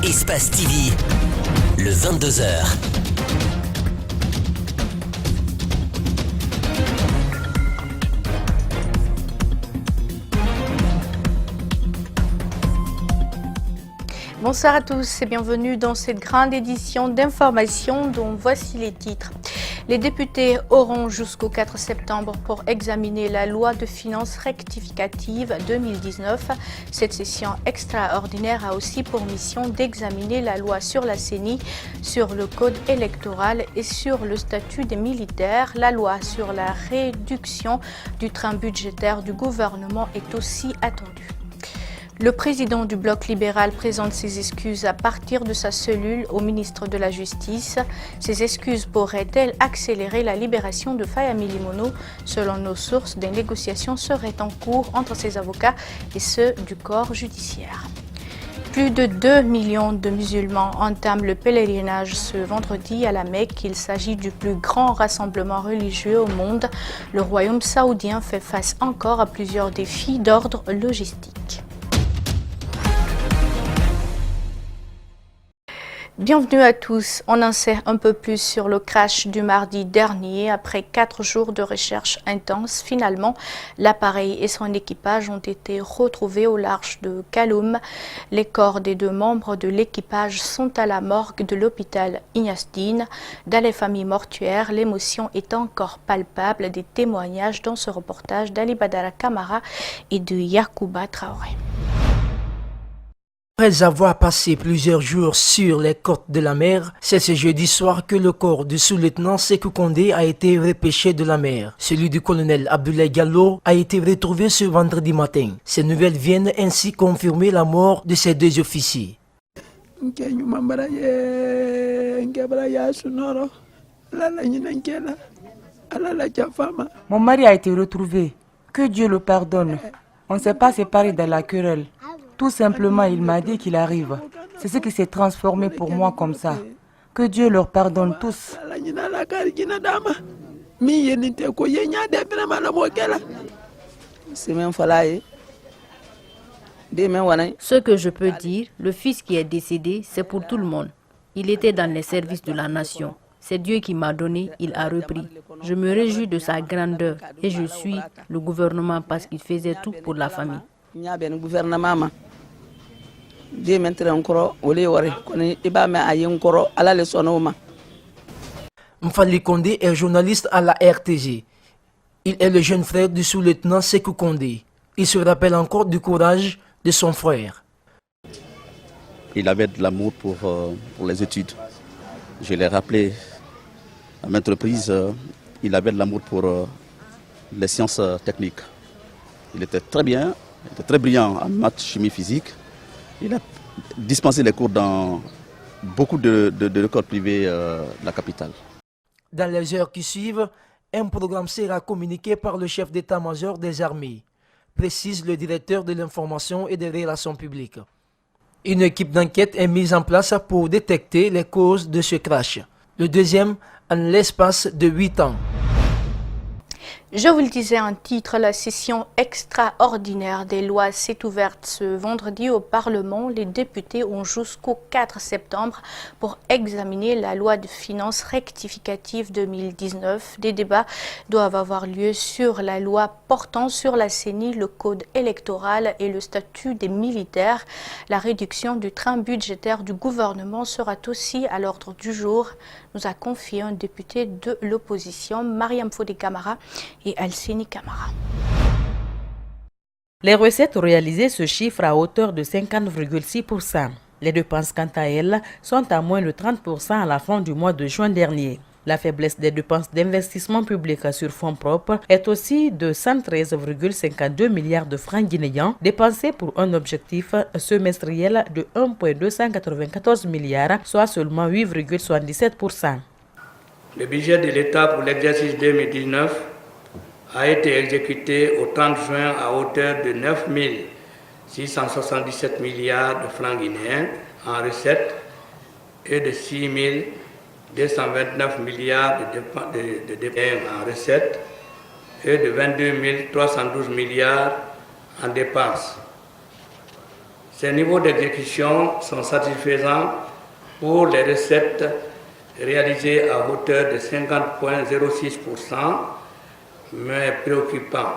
Espace TV, le 22h. Bonsoir à tous et bienvenue dans cette grande édition d'information dont voici les titres. Les députés auront jusqu'au 4 septembre pour examiner la loi de finances rectificative 2019. Cette session extraordinaire a aussi pour mission d'examiner la loi sur la CENI, sur le code électoral et sur le statut des militaires. La loi sur la réduction du train budgétaire du gouvernement est aussi attendue. Le président du bloc libéral présente ses excuses à partir de sa cellule au ministre de la Justice. Ces excuses pourraient-elles accélérer la libération de Fayami Limono? Selon nos sources, des négociations seraient en cours entre ses avocats et ceux du corps judiciaire. Plus de 2 millions de musulmans entament le pèlerinage ce vendredi à la Mecque. Il s'agit du plus grand rassemblement religieux au monde. Le royaume saoudien fait face encore à plusieurs défis d'ordre logistique. Bienvenue à tous. On en sait un peu plus sur le crash du mardi dernier. Après 4 jours de recherche intense, finalement, l'appareil et son équipage ont été retrouvés au large de Kaloum. Les corps des 2 membres de l'équipage sont à la morgue de l'hôpital Ignasdine. Dans les familles mortuaires, l'émotion est encore palpable. Des témoignages dans ce reportage d'Ali Badara Kamara et de Yacouba Traoré. Après avoir passé plusieurs jours sur les côtes de la mer, c'est ce jeudi soir que le corps du sous-lieutenant Sékou Kondé a été repêché de la mer. Celui du colonel Abdoulaye Gallo a été retrouvé ce vendredi matin. Ces nouvelles viennent ainsi confirmer la mort de ces 2 officiers. Mon mari a été retrouvé. Que Dieu le pardonne. On ne s'est pas séparés dans la querelle. Tout simplement, il m'a dit qu'il arrive. C'est ce qui s'est transformé pour moi comme ça. Que Dieu leur pardonne tous. Ce que je peux dire, le fils qui est décédé, c'est pour tout le monde. Il était dans les services de la nation. C'est Dieu qui m'a donné, il a repris. Je me réjouis de sa grandeur et je suis le gouvernement parce qu'il faisait tout pour la famille. Mfali Kondé est journaliste à la RTG. Il est le jeune frère du sous-lieutenant Sékou Kondé. Il se rappelle encore du courage de son frère. Il avait de l'amour pour les études. Je l'ai rappelé à maintes reprises, il avait de l'amour pour les sciences techniques. Il était très bien, il était très brillant en maths, chimie, physique. Il a dispensé les cours dans beaucoup d'écoles privées de la capitale. Dans les heures qui suivent, un programme sera communiqué par le chef d'état-major des armées, précise le directeur de l'information et des relations publiques. Une équipe d'enquête est mise en place pour détecter les causes de ce crash. Le deuxième en l'espace de 8 ans. Je vous le disais en titre, la session extraordinaire des lois s'est ouverte ce vendredi au Parlement. Les députés ont jusqu'au 4 septembre pour examiner la loi de finances rectificative 2019. Des débats doivent avoir lieu sur la loi portant sur la CENI, le code électoral et le statut des militaires. La réduction du train budgétaire du gouvernement sera aussi à l'ordre du jour, nous a confié un député de l'opposition, Mariam Fodé Camara et Alcini Camara. Les recettes réalisées se chiffrent à hauteur de 50,6%. Les dépenses, quant à elles, sont à moins de 30% à la fin du mois de juin dernier. La faiblesse des dépenses d'investissement public sur fonds propres est aussi de 113,52 milliards de francs guinéens dépensés pour un objectif semestriel de 1,294 milliards, soit seulement 8,77%. Le budget de l'État pour l'exercice 2019 a été exécuté au 30 juin à hauteur de 9 677 milliards de francs guinéens en recettes et de 6 229 milliards de dépenses en recettes et de 22 312 milliards en dépenses. Ces niveaux d'exécution sont satisfaisants pour les recettes réalisées à hauteur de 50,06%, mais préoccupants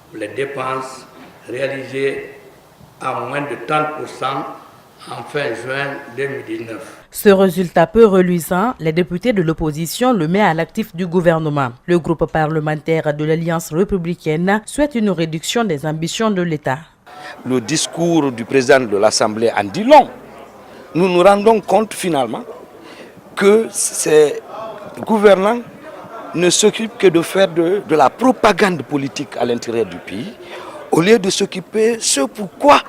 pour les dépenses réalisées à moins de 30% en fin juin 2019. Ce résultat peu reluisant, les députés de l'opposition le met à l'actif du gouvernement. Le groupe parlementaire de l'Alliance républicaine souhaite une réduction des ambitions de l'État. Le discours du président de l'Assemblée en dit long. Nous nous rendons compte finalement que ces gouvernants ne s'occupent que de faire de la propagande politique à l'intérieur du pays, au lieu de s'occuper de ce pourquoi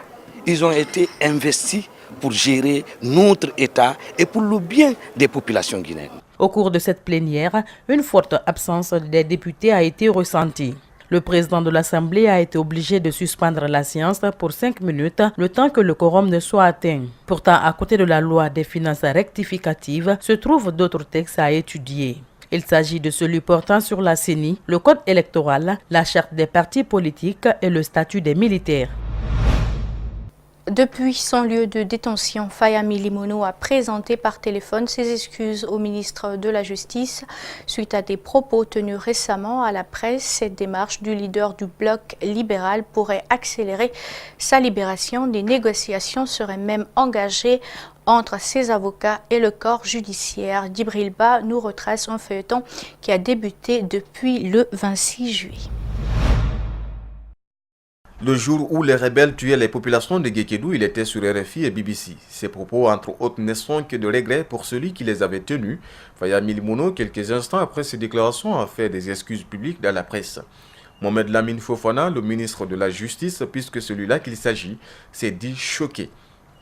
ils ont été investis pour gérer notre État et pour le bien des populations guinéennes. Au cours de cette plénière, une forte absence des députés a été ressentie. Le président de l'Assemblée a été obligé de suspendre la séance pour 5 minutes, le temps que le quorum ne soit atteint. Pourtant, à côté de la loi des finances rectificatives, se trouvent d'autres textes à étudier. Il s'agit de celui portant sur la CENI, le code électoral, la charte des partis politiques et le statut des militaires. Depuis son lieu de détention, Fayami Limono a présenté par téléphone ses excuses au ministre de la Justice suite à des propos tenus récemment à la presse. Cette démarche du leader du bloc libéral pourrait accélérer sa libération. Des négociations seraient même engagées entre ses avocats et le corps judiciaire. Djibril Ba nous retrace un feuilleton qui a débuté depuis le 26 juillet. Le jour où les rebelles tuaient les populations de Guékédou, il était sur RFI et BBC. Ces propos, entre autres, ne sont que de regret pour celui qui les avait tenus. Fayami Limono, quelques instants après ces déclarations, a fait des excuses publiques dans la presse. Mohamed Lamine Fofana, le ministre de la Justice, puisque celui-là qu'il s'agit, s'est dit choqué.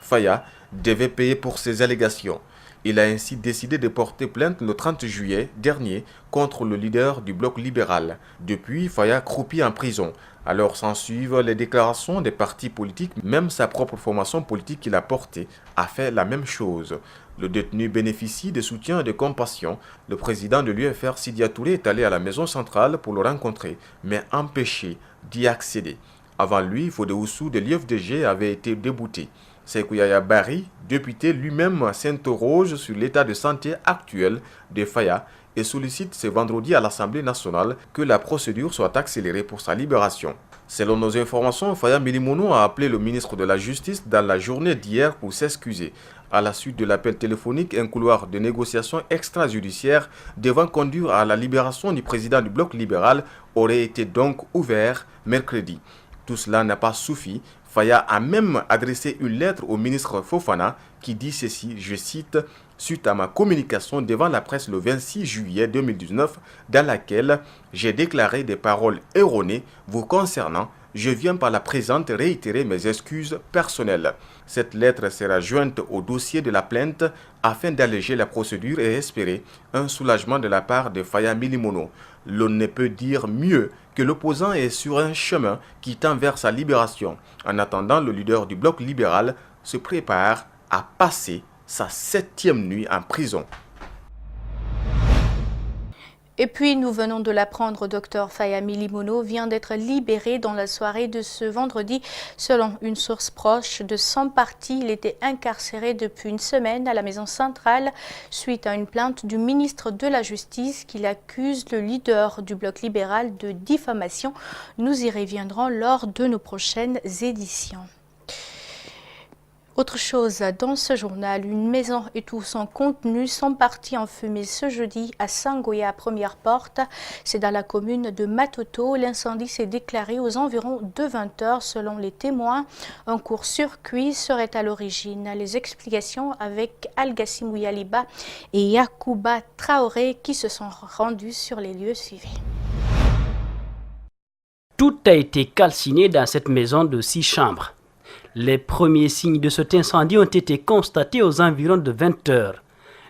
Faya devait payer pour ses allégations. Il a ainsi décidé de porter plainte le 30 juillet dernier contre le leader du bloc libéral. Depuis, Faya croupit en prison. Alors s'ensuivent les déclarations des partis politiques. Même sa propre formation politique qu'il a portée a fait la même chose. Le détenu bénéficie de soutien et de compassion. Le président de l'UFR, Sidia Touré, est allé à la maison centrale pour le rencontrer, mais empêché d'y accéder. Avant lui, Fodé Oussou de l'IFDG avait été débouté. Sékou Yaya Bari, député lui-même, s'interroge sur l'état de santé actuel de Faya et sollicite ce vendredi à l'Assemblée nationale que la procédure soit accélérée pour sa libération. Selon nos informations, Fayami Limono a appelé le ministre de la Justice dans la journée d'hier pour s'excuser. À la suite de l'appel téléphonique, un couloir de négociation extrajudiciaire devant conduire à la libération du président du bloc libéral aurait été donc ouvert mercredi. Tout cela n'a pas suffi. Faya a même adressé une lettre au ministre Fofana qui dit ceci, je cite, « Suite à ma communication devant la presse le 26 juillet 2019, dans laquelle j'ai déclaré des paroles erronées vous concernant, je viens par la présente réitérer mes excuses personnelles. » Cette lettre sera jointe au dossier de la plainte afin d'alléger la procédure et espérer un soulagement de la part de Fayami Limono. L'on ne peut dire mieux que l'opposant est sur un chemin qui tend vers sa libération. En attendant, le leader du bloc libéral se prépare à passer sa 7e nuit en prison. Et puis, nous venons de l'apprendre, Dr Fayami Limono vient d'être libéré dans la soirée de ce vendredi. Selon une source proche de son parti, il était incarcéré depuis une semaine à la maison centrale suite à une plainte du ministre de la Justice qui accuse le leader du bloc libéral de diffamation. Nous y reviendrons lors de nos prochaines éditions. Autre chose, dans ce journal, une maison et tout son contenu sont partis en fumée ce jeudi à Sangoya, première porte. C'est dans la commune de Matoto. L'incendie s'est déclaré aux environs de 20 h selon les témoins. Un court-circuit serait à l'origine. Les explications avec Algassim Ouyaliba et Yacouba Traoré qui se sont rendus sur les lieux suivis. Tout a été calciné dans cette maison de 6 chambres. Les premiers signes de cet incendie ont été constatés aux environs de 20 h.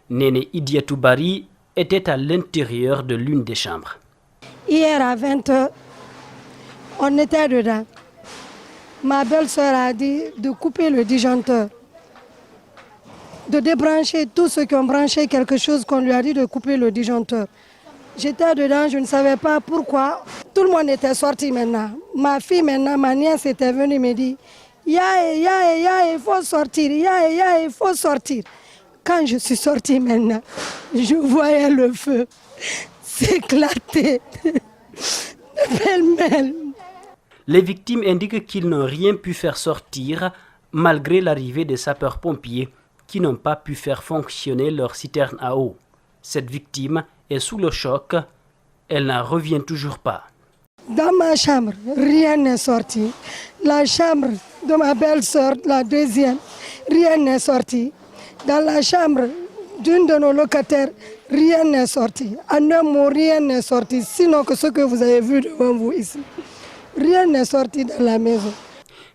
Néné Idiatou Bari était à l'intérieur de l'une des chambres. Hier à 20 h, on était dedans. Ma belle-sœur a dit de couper le disjoncteur, de débrancher tous ceux qui ont branché quelque chose qu'on lui a dit de couper le disjoncteur. J'étais dedans, je ne savais pas pourquoi. Tout le monde était sorti maintenant. Ma fille maintenant, ma nièce était venue me dire il faut sortir, il faut sortir. Quand je suis sortie maintenant, je voyais le feu s'éclater pêle-mêle. Les victimes indiquent qu'ils n'ont rien pu faire sortir malgré l'arrivée des sapeurs-pompiers qui n'ont pas pu faire fonctionner leur citerne à eau. Cette victime est sous le choc, elle n'en revient toujours pas. Dans ma chambre, rien n'est sorti. La chambre de ma belle-sœur, la deuxième, rien n'est sorti. Dans la chambre d'une de nos locataires, rien n'est sorti. En un mot, rien n'est sorti, sinon que ce que vous avez vu devant vous ici. Rien n'est sorti dans la maison.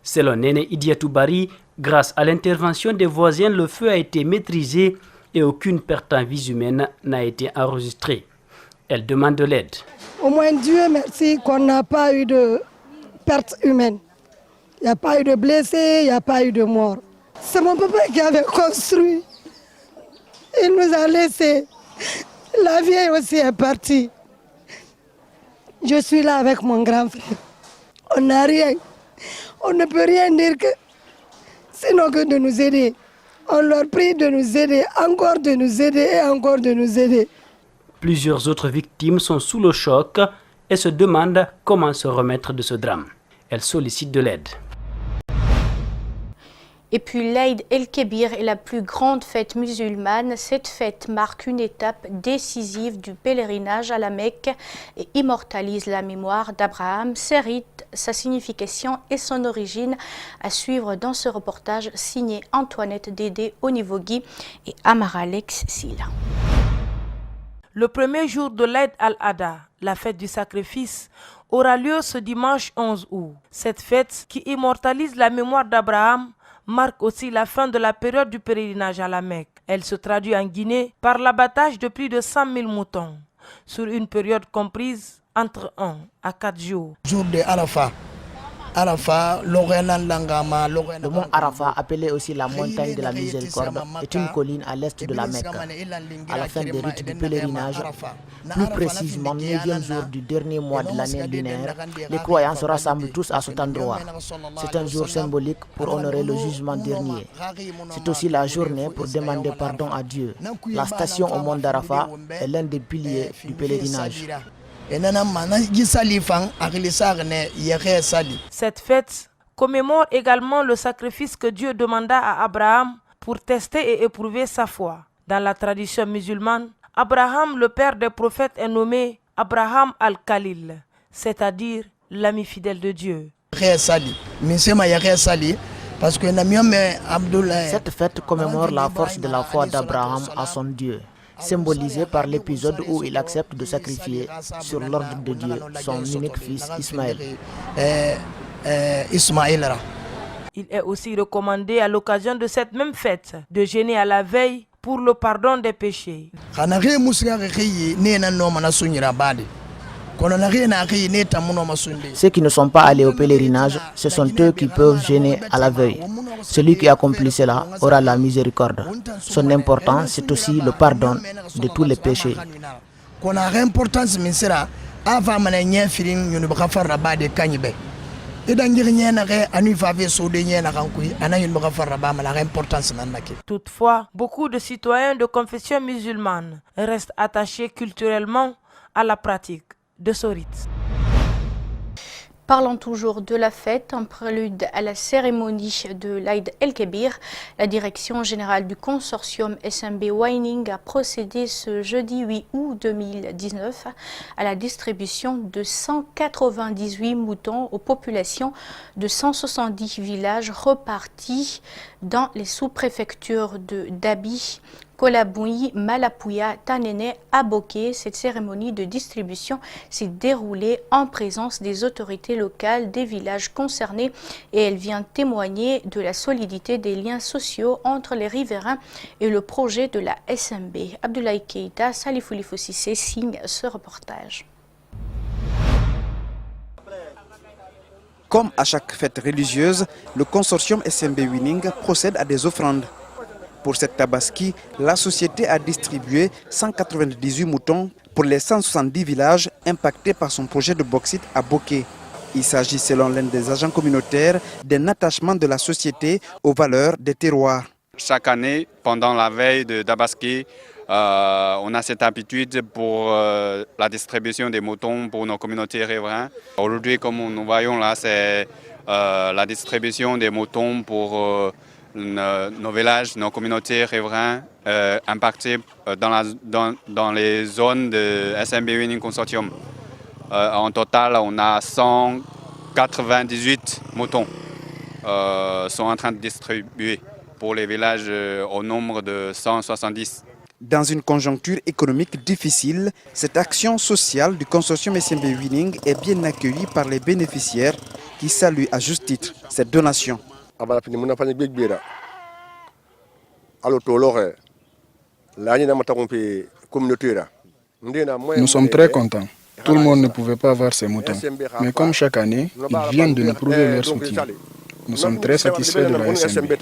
Selon Néné Idiatou Bari, grâce à l'intervention des voisins, le feu a été maîtrisé et aucune perte en vies humaines n'a été enregistrée. Elle demande de l'aide. Au moins Dieu merci qu'on n'a pas eu de perte humaine. Il n'y a pas eu de blessés, il n'y a pas eu de morts. C'est mon papa qui avait construit. Il nous a laissés. La vieille aussi est partie. Je suis là avec mon grand frère. On n'a rien. On ne peut rien dire que sinon que de nous aider. On leur prie de nous aider, encore de nous aider et encore de nous aider. Plusieurs autres victimes sont sous le choc et se demandent comment se remettre de ce drame. Elles sollicitent de l'aide. Et puis l'Aïd el-Kébir est la plus grande fête musulmane. Cette fête marque une étape décisive du pèlerinage à la Mecque et immortalise la mémoire d'Abraham, ses rites, sa signification et son origine. À suivre dans ce reportage signé Antoinette Dédé, Onivogui et Amara Alex Silla. Le premier jour de l'Aïd al-Adha, la fête du sacrifice, aura lieu ce dimanche 11 août. Cette fête qui immortalise la mémoire d'Abraham marque aussi la fin de la période du pèlerinage à la Mecque. Elle se traduit en Guinée par l'abattage de plus de 100 000 moutons sur une période comprise entre 1 à 4 jours. Jour de Arafat. Le mont Arafat, appelé aussi la montagne de la miséricorde, est une colline à l'est de la Mecque. À la fin des rites du pèlerinage, plus précisément 9e jour du dernier mois de l'année lunaire, les croyants se rassemblent tous à cet endroit. C'est un jour symbolique pour honorer le jugement dernier. C'est aussi la journée pour demander pardon à Dieu. La station au mont d'Arafat est l'un des piliers du pèlerinage. Cette fête commémore également le sacrifice que Dieu demanda à Abraham pour tester et éprouver sa foi. Dans la tradition musulmane, Abraham, le père des prophètes, est nommé Abraham al-Khalil, c'est-à-dire l'ami fidèle de Dieu. Cette fête commémore la force de la foi d'Abraham à son Dieu, symbolisé par l'épisode où il accepte de sacrifier sur l'ordre de Dieu son unique fils Ismaël. Il est aussi recommandé à l'occasion de cette même fête de jeûner à la veille pour le pardon des péchés. Ceux qui ne sont pas allés au pèlerinage, ce sont eux qui peuvent jeûner à la veille. Celui qui accomplit cela aura la miséricorde. Son importance, c'est aussi le pardon de tous les péchés. Toutefois, beaucoup de citoyens de confession musulmane restent attachés culturellement à la pratique de ce rite. Parlons toujours de la fête, en prélude à la cérémonie de l'Aïd el-Kébir. La direction générale du consortium SMB Wining a procédé ce jeudi 8 août 2019 à la distribution de 198 moutons aux populations de 170 villages repartis dans les sous-préfectures de Dabi, Kolabouyi, Malapouya, Tanene, Aboké. Cette cérémonie de distribution s'est déroulée en présence des autorités locales des villages concernés et elle vient témoigner de la solidité des liens sociaux entre les riverains et le projet de la SMB. Abdoulaye Keïta, Salifou Lifoussissé signe ce reportage. Comme à chaque fête religieuse, le consortium SMB Winning procède à des offrandes. Pour cette tabaski, la société a distribué 198 moutons pour les 170 villages impactés par son projet de bauxite à Boké. Il s'agit, selon l'un des agents communautaires, d'un attachement de la société aux valeurs des terroirs. Chaque année, pendant la veille de Tabaski, on a cette habitude pour la distribution des moutons pour nos communautés riveraines. Aujourd'hui, comme nous voyons là, c'est la distribution des moutons pour nos villages, nos communautés riveraines impactées dans les zones de SMB Winning Consortium. En total, on a 198 moutons sont en train de distribuer pour les villages au nombre de 170. Dans une conjoncture économique difficile, cette action sociale du consortium SMB Winning est bien accueillie par les bénéficiaires qui saluent à juste titre cette donation. Nous sommes très contents. Tout le monde ne pouvait pas avoir ces moutons. Mais comme chaque année, ils viennent de nous prouver leur soutien. Nous sommes très satisfaits de la SMB.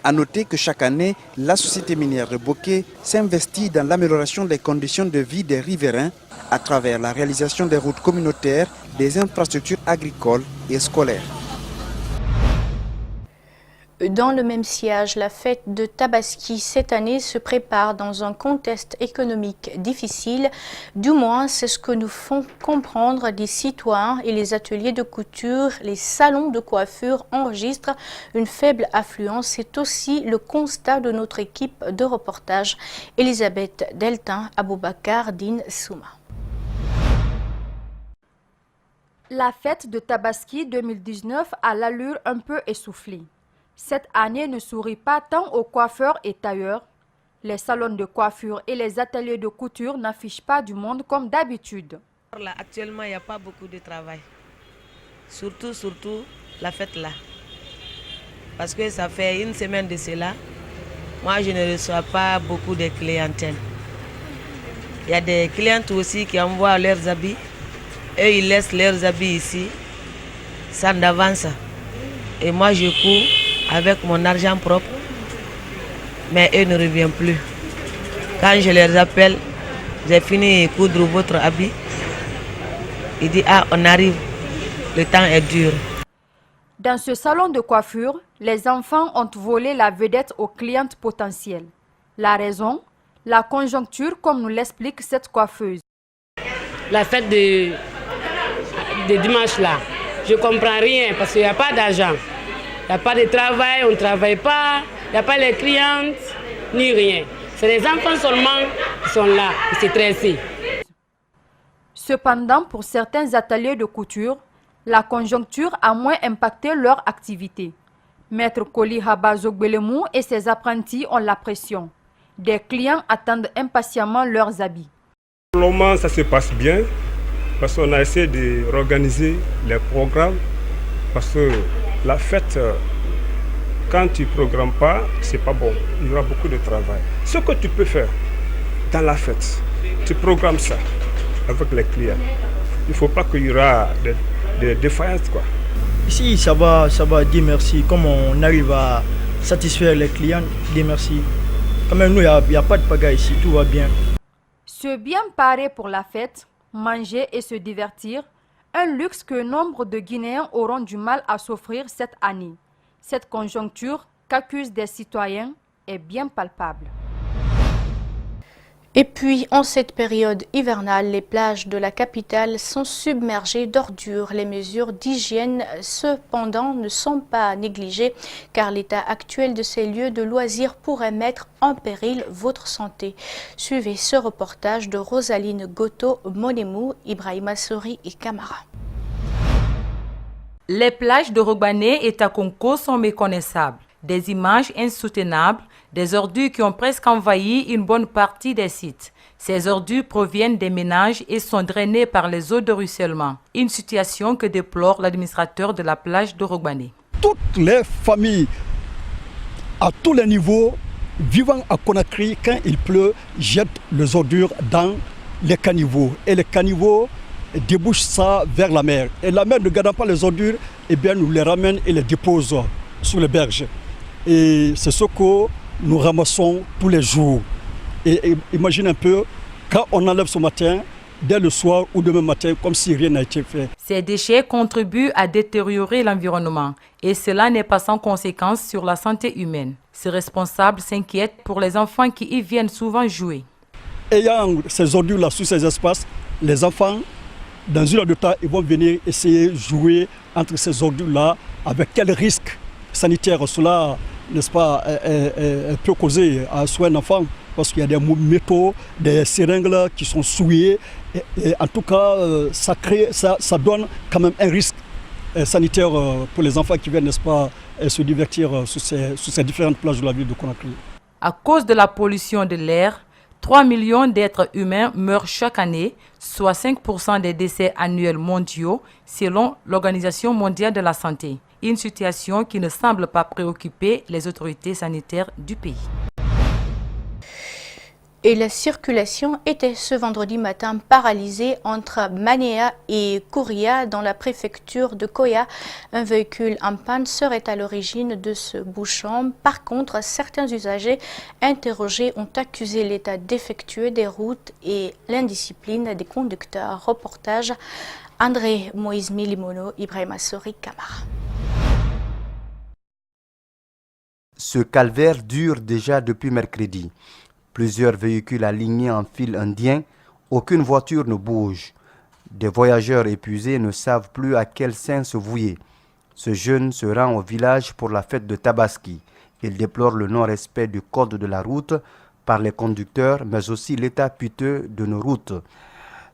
A noter que chaque année, la société minière de Boké s'investit dans l'amélioration des conditions de vie des riverains à travers la réalisation des routes communautaires, des infrastructures agricoles et scolaires. Dans le même sillage, la fête de Tabaski cette année se prépare dans un contexte économique difficile. Du moins, c'est ce que nous font comprendre des citoyens et les ateliers de couture. Les salons de coiffure enregistrent une faible affluence. C'est aussi le constat de notre équipe de reportage. Elisabeth Deltin, Aboubakar Din Souma. La fête de Tabaski 2019 a l'allure un peu essoufflée. Cette année ne sourit pas tant aux coiffeurs et tailleurs. Les salons de coiffure et les ateliers de couture n'affichent pas du monde comme d'habitude. Là, actuellement, il n'y a pas beaucoup de travail. Surtout la fête là. Parce que ça fait une semaine de cela. Moi, je ne reçois pas beaucoup de clientèle. Il y a des clientes aussi qui envoient leurs habits. Eux, ils laissent leurs habits ici, sans d'avance. Et moi, je cours avec mon argent propre, mais eux ne reviennent plus. Quand je les appelle, j'ai fini de coudre votre habit. Ils disent, ah, on arrive, le temps est dur. Dans ce salon de coiffure, les enfants ont volé la vedette aux clientes potentielles. La raison, la conjoncture, comme nous l'explique cette coiffeuse. La fête de dimanche là, je ne comprends rien parce qu'il n'y a pas d'argent. Il n'y a pas de travail, on ne travaille pas, il n'y a pas les clientes, ni rien. C'est les enfants seulement qui sont là, qui sont stressés. Cependant, pour certains ateliers de couture, la conjoncture a moins impacté leur activité. Maître Koli Habazogbelemu et ses apprentis ont la pression. Des clients attendent impatiemment leurs habits. Pour le moment, ça se passe bien parce qu'on a essayé de réorganiser les programmes parce que la fête, quand tu ne programmes pas, c'est pas bon. Il y aura beaucoup de travail. Ce que tu peux faire dans la fête, tu programmes ça avec les clients. Il ne faut pas qu'il y aura des défaillances, quoi. Ici, ça va, Dieu merci. Comme on arrive à satisfaire les clients, Dieu merci. Quand même, nous, il n'y a pas de pagaille ici, tout va bien. Se bien parer pour la fête, manger et se divertir, un luxe que nombre de Guinéens auront du mal à s'offrir cette année. Cette conjoncture qu'accusent des citoyens est bien palpable. Et puis, en cette période hivernale, les plages de la capitale sont submergées d'ordures. Les mesures d'hygiène, cependant, ne sont pas négligées, car l'état actuel de ces lieux de loisirs pourrait mettre en péril votre santé. Suivez ce reportage de Rosaline Goto, Monemou, Ibrahima Sori et Camara. Les plages de Rogbané et Takonko sont méconnaissables. Des images insoutenables, des ordures qui ont presque envahi une bonne partie des sites. Ces ordures proviennent des ménages et sont drainées par les eaux de ruissellement. Une situation que déplore l'administrateur de la plage de Rogbané. Toutes les familles, à tous les niveaux, vivant à Conakry, quand il pleut, jettent les ordures dans les caniveaux. Et les caniveaux débouchent ça vers la mer. Et la mer, ne gardant pas les ordures, eh bien, nous les ramène et les dépose sur les berges. Et c'est ce que nous ramassons tous les jours. Et imagine un peu, quand on enlève ce matin, dès le soir ou demain matin, comme si rien n'a été fait. Ces déchets contribuent à détériorer l'environnement et cela n'est pas sans conséquence sur la santé humaine. Ces responsables s'inquiètent pour les enfants qui y viennent souvent jouer. Ayant ces ordures-là sous ces espaces, les enfants, dans une heure de temps, ils vont venir essayer de jouer entre ces ordures-là. Avec quel risque sanitaire cela, n'est-ce pas, peut causer à un enfant? Parce qu'il y a des métaux, des seringues qui sont souillées. Et en tout cas, ça donne quand même un risque sanitaire pour les enfants qui viennent, n'est-ce pas, se divertir sur ces différentes plages de la ville de Conakry. À cause de la pollution de l'air, 3 millions d'êtres humains meurent chaque année, soit 5% des décès annuels mondiaux, selon l'Organisation mondiale de la santé. Une situation qui ne semble pas préoccuper les autorités sanitaires du pays. Et la circulation était ce vendredi matin paralysée entre Manéa et Kouria dans la préfecture de Koya. Un véhicule en panne serait à l'origine de ce bouchon. Par contre, certains usagers interrogés ont accusé l'état défectueux des routes et l'indiscipline des conducteurs. Reportage André Moïse Milimono, Ibrahima Sori Kamara. Ce calvaire dure déjà depuis mercredi. Plusieurs véhicules alignés en file indien, aucune voiture ne bouge. Des voyageurs épuisés ne savent plus à quel sein se vouer. Ce jeune se rend au village pour la fête de Tabaski. Il déplore le non-respect du code de la route par les conducteurs, mais aussi l'état piteux de nos routes.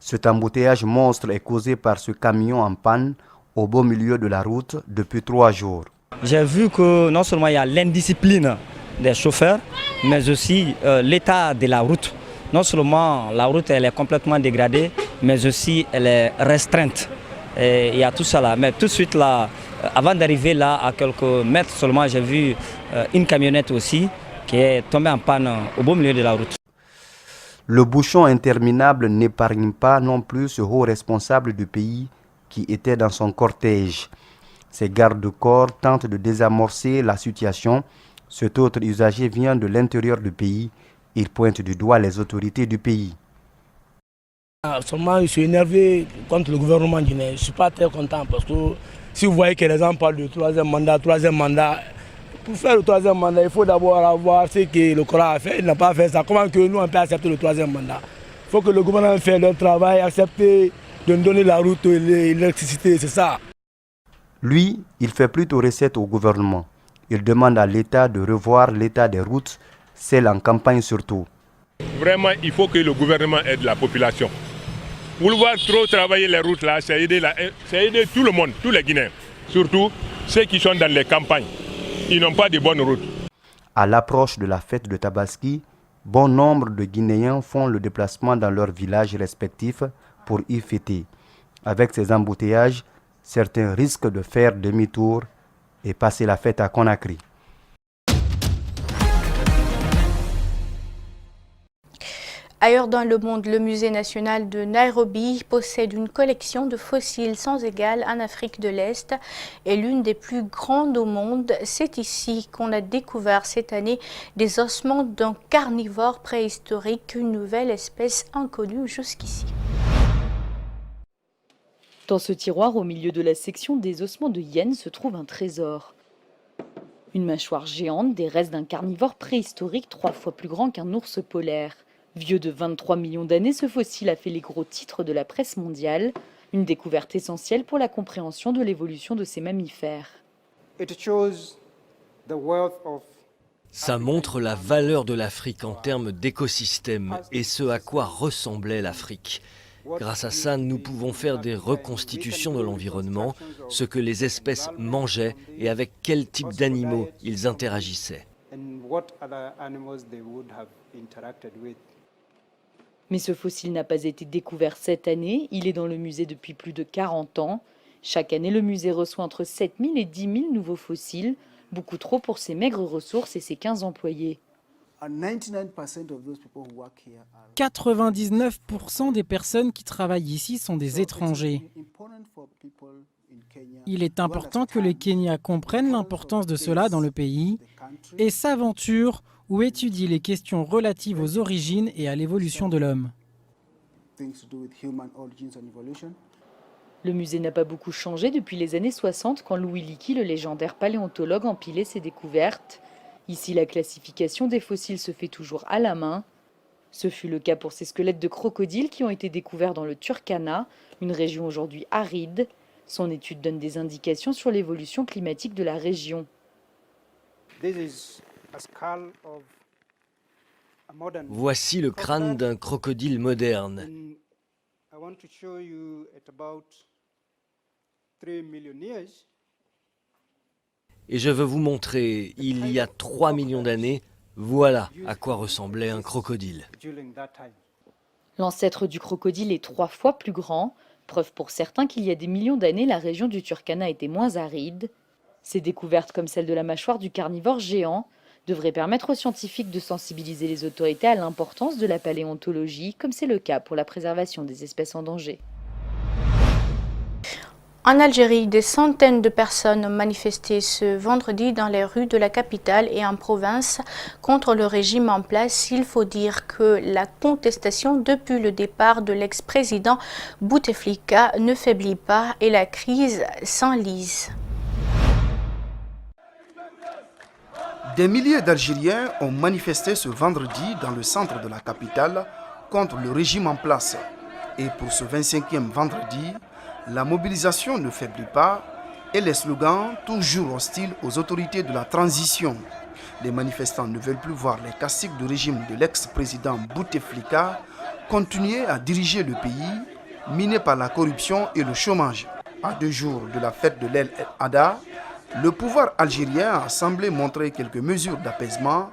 Cet embouteillage monstre est causé par ce camion en panne au beau milieu de la route depuis 3 jours. J'ai vu que non seulement il y a l'indiscipline des chauffeurs, mais aussi l'état de la route. Non seulement la route elle est complètement dégradée, mais aussi elle est restreinte. Et il y a tout ça là. Mais tout de suite là, avant d'arriver là à quelques mètres seulement, j'ai vu une camionnette aussi qui est tombée en panne au beau milieu de la route. Le bouchon interminable n'épargne pas non plus ce haut responsable du pays qui était dans son cortège. Ces gardes-corps tentent de désamorcer la situation. Cet autre usager vient de l'intérieur du pays. Il pointe du doigt les autorités du pays. Seulement, je suis énervé contre le gouvernement guinéen. Je ne suis pas très content parce que si vous voyez que les gens parlent de troisième mandat, pour faire le troisième mandat, il faut d'abord avoir ce que le Coran a fait. Il n'a pas fait ça. Comment que nous, on peut accepter le troisième mandat? Il faut que le gouvernement fasse leur travail, accepter de nous donner la route et l'électricité, c'est ça. Lui, il fait plutôt recette au gouvernement. Il demande à l'État de revoir l'état des routes, celles en campagne surtout. Vraiment, il faut que le gouvernement aide la population. Vouloir trop travailler les routes là, c'est aider tout le monde, tous les Guinéens. Surtout ceux qui sont dans les campagnes. Ils n'ont pas de bonnes routes. À l'approche de la fête de Tabaski, bon nombre de Guinéens font le déplacement dans leurs villages respectifs pour y fêter. Avec ces embouteillages, certains risquent de faire demi-tour et passer la fête à Conakry. Ailleurs dans le monde, le musée national de Nairobi possède une collection de fossiles sans égale en Afrique de l'Est et l'une des plus grandes au monde. C'est ici qu'on a découvert cette année des ossements d'un carnivore préhistorique, une nouvelle espèce inconnue jusqu'ici. Dans ce tiroir, au milieu de la section des ossements de hyène, se trouve un trésor. Une mâchoire géante, des restes d'un carnivore préhistorique 3 fois plus grand qu'un ours polaire. Vieux de 23 millions d'années, ce fossile a fait les gros titres de la presse mondiale. Une découverte essentielle pour la compréhension de l'évolution de ces mammifères. Ça montre la valeur de l'Afrique en termes d'écosystème et ce à quoi ressemblait l'Afrique. Grâce à ça, nous pouvons faire des reconstitutions de l'environnement, ce que les espèces mangeaient et avec quel type d'animaux ils interagissaient. Mais ce fossile n'a pas été découvert cette année, il est dans le musée depuis plus de 40 ans. Chaque année, le musée reçoit entre 7 000 et 10 000 nouveaux fossiles, beaucoup trop pour ses maigres ressources et ses 15 employés. 99% des personnes qui travaillent ici sont des étrangers. Il est important que les Kenyans comprennent l'importance de cela dans le pays et s'aventurent ou étudient les questions relatives aux origines et à l'évolution de l'homme. Le musée n'a pas beaucoup changé depuis les années 60 quand Louis Leakey, le légendaire paléontologue, empilait ses découvertes. Ici, la classification des fossiles se fait toujours à la main. Ce fut le cas pour ces squelettes de crocodiles qui ont été découverts dans le Turkana, une région aujourd'hui aride. Son étude donne des indications sur l'évolution climatique de la région. Voici le crâne d'un crocodile moderne. Et je veux vous montrer, il y a 3 millions d'années, voilà à quoi ressemblait un crocodile. L'ancêtre du crocodile est 3 fois plus grand, preuve pour certains qu'il y a des millions d'années, la région du Turkana était moins aride. Ces découvertes, comme celle de la mâchoire du carnivore géant, devraient permettre aux scientifiques de sensibiliser les autorités à l'importance de la paléontologie, comme c'est le cas pour la préservation des espèces en danger. En Algérie, des centaines de personnes ont manifesté ce vendredi dans les rues de la capitale et en province contre le régime en place. Il faut dire que la contestation depuis le départ de l'ex-président Bouteflika ne faiblit pas et la crise s'enlise. Des milliers d'Algériens ont manifesté ce vendredi dans le centre de la capitale contre le régime en place. Et pour ce 25e vendredi, la mobilisation ne faiblit pas et les slogans toujours hostiles aux autorités de la transition. Les manifestants ne veulent plus voir les caciques du régime de l'ex-président Bouteflika continuer à diriger le pays, miné par la corruption et le chômage. À 2 jours de la fête de l'Eid al-Adha, le pouvoir algérien a semblé montrer quelques mesures d'apaisement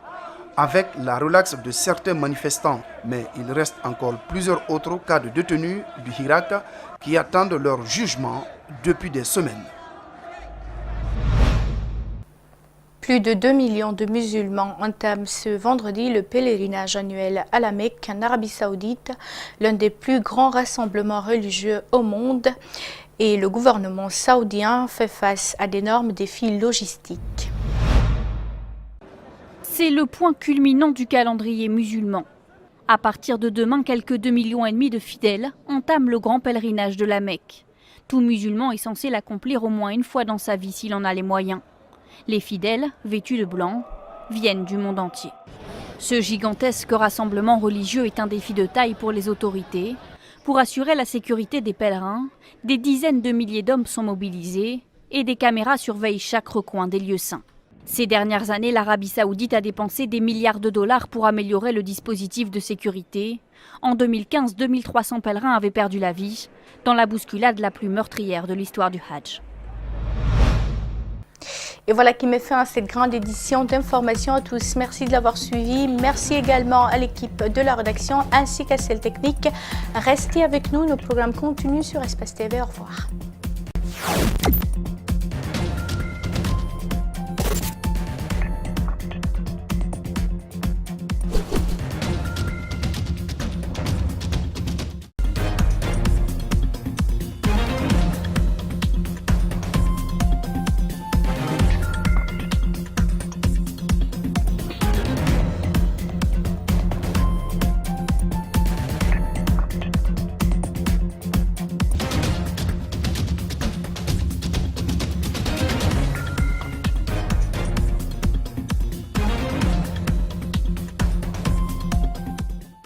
avec la relaxe de certains manifestants. Mais il reste encore plusieurs autres cas de détenus du Hirak qui attendent leur jugement depuis des semaines. Plus de 2 millions de musulmans entament ce vendredi le pèlerinage annuel à la Mecque en Arabie Saoudite, l'un des plus grands rassemblements religieux au monde. Et le gouvernement saoudien fait face à d'énormes défis logistiques. C'est le point culminant du calendrier musulman. À partir de demain, quelques 2,5 millions de fidèles entament le grand pèlerinage de la Mecque. Tout musulman est censé l'accomplir au moins une fois dans sa vie s'il en a les moyens. Les fidèles, vêtus de blanc, viennent du monde entier. Ce gigantesque rassemblement religieux est un défi de taille pour les autorités. Pour assurer la sécurité des pèlerins, des dizaines de milliers d'hommes sont mobilisés et des caméras surveillent chaque recoin des lieux saints. Ces dernières années, l'Arabie Saoudite a dépensé des milliards de dollars pour améliorer le dispositif de sécurité. En 2015, 2300 pèlerins avaient perdu la vie dans la bousculade la plus meurtrière de l'histoire du Hajj. Et voilà qui met fin à cette grande édition d'information à tous. Merci de l'avoir suivi. Merci également à l'équipe de la rédaction ainsi qu'à celle technique. Restez avec nous, nos programmes continuent sur Espace TV. Au revoir.